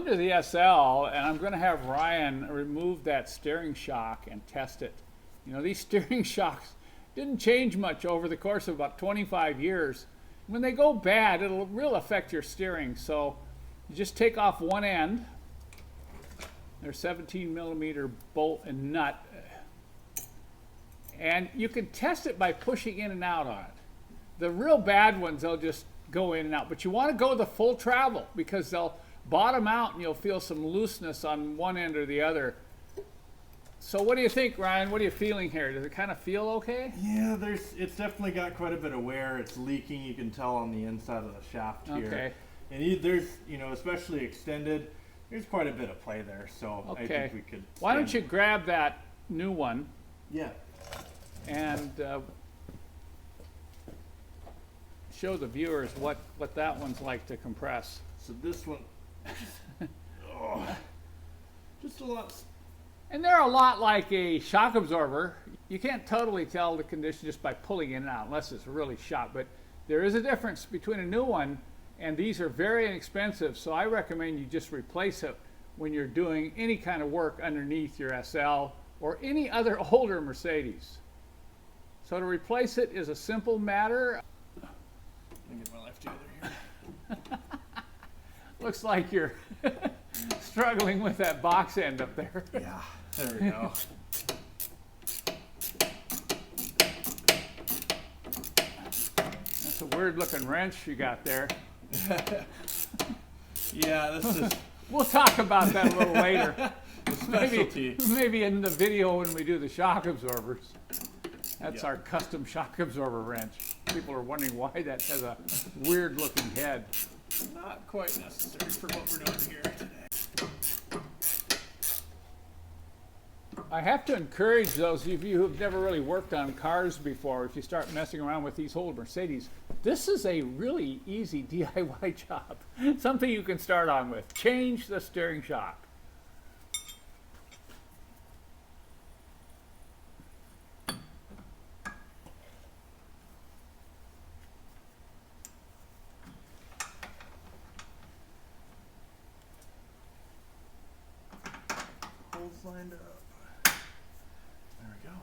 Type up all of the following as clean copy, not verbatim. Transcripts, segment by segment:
to the SL, and I'm going to have Ryan remove that steering shock and test it. You know, these steering shocks didn't change much over the course of about 25 years. When they go bad, it'll really affect your steering. So you just take off one end. They're 17 millimeter bolt and nut. And you can test it by pushing in and out on it. The real bad ones, they'll just go in and out. But you want to go the full travel because they'll bottom out and you'll feel some looseness on one end or the other. So what do you think, Ryan? What are you feeling here? Does it kind of feel okay? Yeah, it's definitely got quite a bit of wear. It's leaking. You can tell on the inside of the shaft here. Okay. And there's, you know, especially extended, there's quite a bit of play there. So Okay. I think we could. Why don't you grab that new one? Yeah. And show the viewers what that one's like to compress. So this one, just a lot. And they're a lot like a shock absorber. You can't totally tell the condition just by pulling in and out unless it's really shot. But there is a difference between a new one, and these are very inexpensive. So I recommend you just replace it when you're doing any kind of work underneath your SL or any other older Mercedes. So to replace it is a simple matter. Let me get my life together here. Looks like you're struggling with that box end up there. Yeah, there we go. That's a weird looking wrench you got there. Yeah, this is. We'll talk about that a little later. Specialty. Maybe in the video when we do the shock absorbers. That's Yeah. our custom shock absorber wrench. People are wondering why that has a weird looking head. Not quite necessary for what we're doing here today. I have to encourage those of you who've never really worked on cars before, if you start messing around with these old Mercedes, this is a really easy DIY job. Something you can start on with. Change the steering shock. Holes lined up. There we go.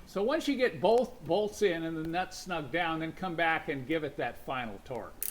So once you get both bolts in and the nuts snug down, then come back and give it that final torque.